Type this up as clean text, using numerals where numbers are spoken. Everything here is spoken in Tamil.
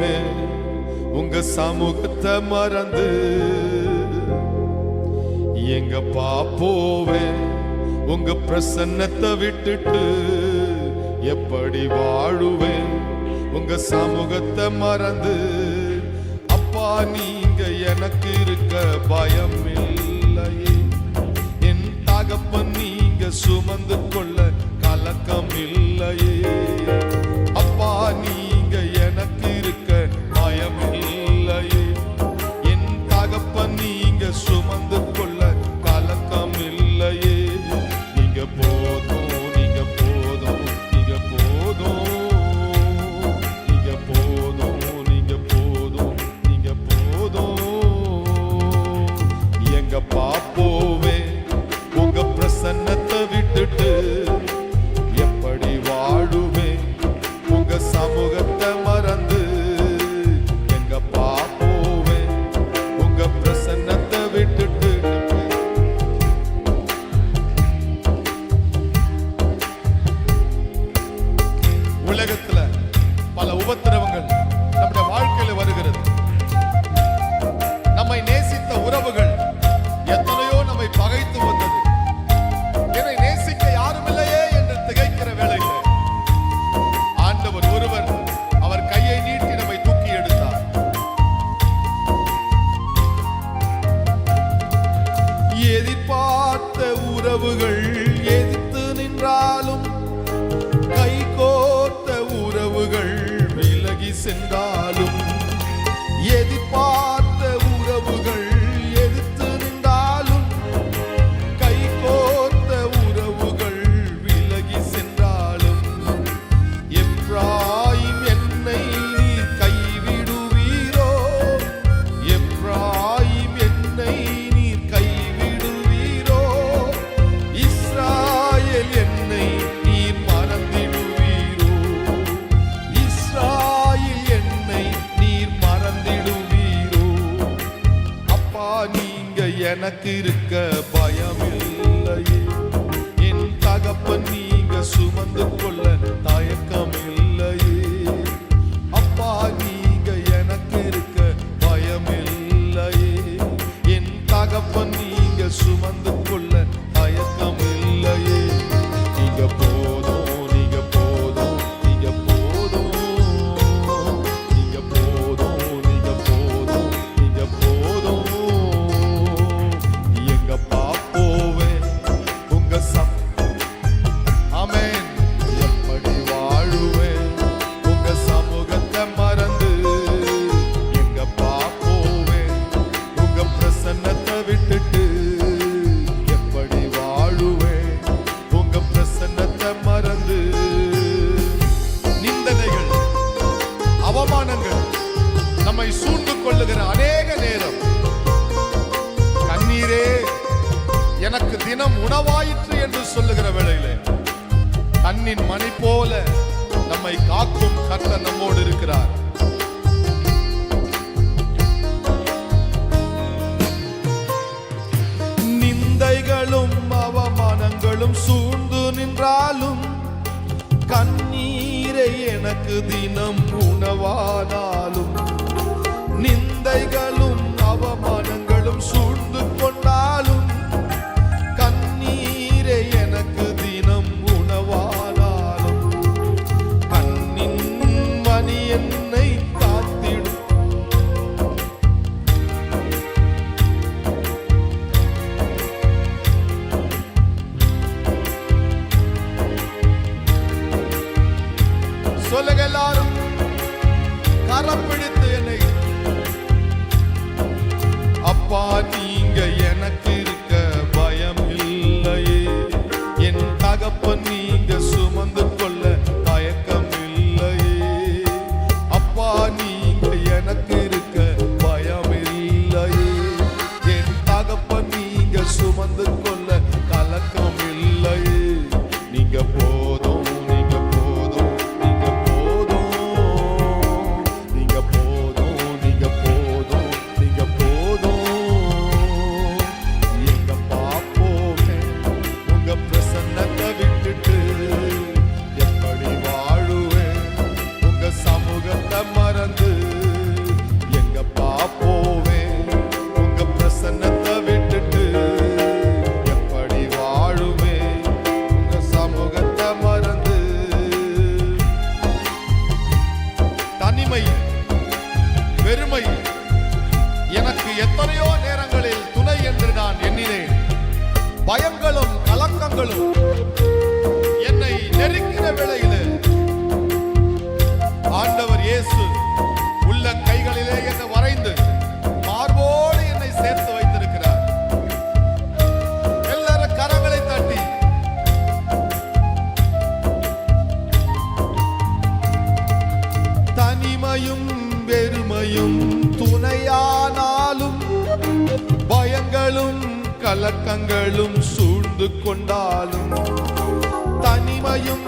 வாழுவேன் உங்க சமூகத்தை மறந்து. எங்க போவேன் உங்க பிரசன்னத்தை விட்டுட்டு. எப்படி வாழுவேன் உங்க சமூகத்தை மறந்து. அப்பா நீங்க எனக்கு இருக்க பயம் இல்லையே. என் தகப்பன் நீங்க சுமந்து கொள்ள கலக்கம் இல்லையே. அப்பா நீங்க எனக்கு இருக்க பயம் இல்லையே. என் தகப்பன் நீங்க சுமந்து கொள்ள கலக்கம் இல்லையே. நீங்க போதும், நீங்க போதும், நீங்க போதும், நீங்க போதும், நீங்க போதும், நீங்க போதும். எங்க போவே உங்க பிரசன்னத்தை விட்டுட்டு. எப்படி வாழுவேன் உங்க சமூகத்தை மறந்து. எங்க போவே உங்க பிரசன்னத்தை விட்டுட்டு. உலகத்துல பல உபத்திரவங்கள் நம்முடைய வாழ்க்கையில வருகிறது. நம்மை நேசித்த உறவுகள் எத்தனையோ நம்மை பகைத்து வந்தது. என்னை நேசிக்க யாரும் இல்லையே என்று திகைக்கிற வேளையில் ஆண்டவர் ஒருவர் அவர் கையை நீட்டி நம்மை தூக்கி எடுத்தார். எதிர்பார்த்த உறவுகள் எதிர்த்து நின்றாலும், கை கோர்த்த உறவுகள் விலகி சென்றாலும், எதிர்பார்த்த உறவுகள் எதிர்த்து நின்றாலும், கை கோர்த்த உறவுகள் விலகி சென்றாலும், எப்ராயிம் என்னை நீர் கைவிடுவீரோ. எப்ராயிம் என்னை நீர் கைவிடுவீரோ. இஸ்ராயேல் என்னை நீர் மறந்திடுவீரோ. இஸ்ராயேல் என்னை நீர் மறந்திடுவீரோ. அப்பா நீங்க எனக்கு இருக்க பயமில்லையே. என் தகப்பன் நீங்க சுமந்து கொள்ள தயக்கம் இல்லையே. அப்பா நீங்க எனக்கு இருக்க பயமில்லையே. என் தகப்பன் நீங்க சுமந்து கொள்ள தயக்கம் இல்லையே. நீங்க போதும், நீங்க போதும், நீங்க போதும், நீங்க போதும், நீங்க போதும், நீங்க போதும். எங்க போவே உங்க ஆமென். எப்படி வாழுவேன் உங்க சமூகத்தை மறந்து. எங்க போவேன் உங்க பிரசன்னத்தை விட்டுட்டு. எப்படி வாழுவேன் உங்க பிரசன்னத்தை மறந்து. நிந்தனைகள், அவமானங்கள் நம்மை சூழ்ந்து கொள்ளுகிற அநேக நேரம் கண்ணீரே எனக்கு தினம் உணவாயிற்று என்று சொல்லுகிற வேளையிலே கண்ணின் மணி போல நம்மை காக்கும் கர்த்தர் நம்மோடு இருக்கிறார். நிந்தைகளும் அவமானங்களும் சூழ்ந்து நின்றாலும், கண்ணீரை எனக்கு தினம் உணவானாலும், நிந்தைகளும் அவமானங்களும் சூழ்ந்து கொண்டாலும், கண்ணீரை எனக்கு தினம் உணவானாலும், கண்ணின் மணி என்னை காத்திடும். சொல்லுங்க எல்லாரும், கரப்பிடித்து என்னை. அப்பா நீங்க எனக்கு இருக்க பயம் இல்லையே. என் தகப்பன் நீங்க சுமந்து கொள்ள தயக்கம் இல்லையே. அப்பா நீங்க எனக்கு இருக்க பயம் இல்லையே. என் தகப்பன் நீங்க சுமந்து கொள்ள கலக்கம் இல்லையே. நீங்க போதும், நீங்க போதும், நீங்க போதும், நீங்க போதும். தனிமை, வெறுமை எனக்கு எத்தனையோ நேரங்களில் துணை என்று நான் எண்ணினேன். பயங்களும் கலக்கங்களும் என்னை நெருக்கிற வேளையிலே ஆண்டவர் இயேசு உள்ள கைகளிலே என்னை வரைந்து மார்போடு என்னை சேர்த்து வைத்திருக்கிறார். எல்லாரும் கரங்களை தட்டி தனிமையும் வெறுமையும் துணையானாலும் பயங்களும் கலக்கங்களும் சூழ்ந்து கொண்டாலும் தனிமையும்